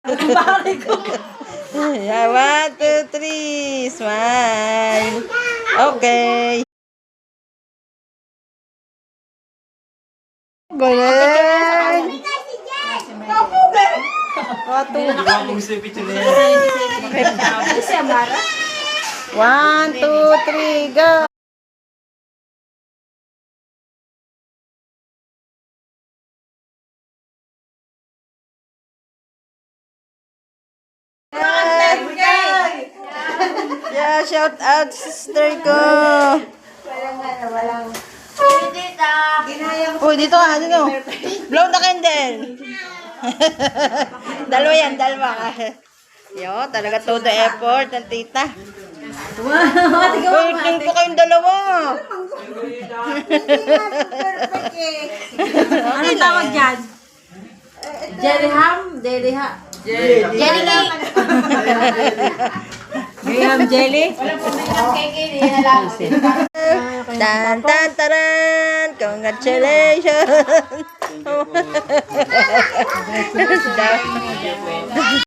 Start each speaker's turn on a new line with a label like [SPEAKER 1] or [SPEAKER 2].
[SPEAKER 1] Bari ko.
[SPEAKER 2] Yeah, 1, 2, 3. Smile. Okay. Galing.
[SPEAKER 1] Siya, Mara.
[SPEAKER 2] 1, 2, 3, go. Yeah, shout out sister ko. Oh, dito ka, dito. Blow the candle. Dalawa yan, dalawa. Yo, talaga todo effort ng tita. Uy, ito po kayong dalawa.
[SPEAKER 1] Anong tawag dyan? Jellyham? Jellyham? Jelly cake. Jellyham jelly?
[SPEAKER 2] Tan tan taran! Congratulations!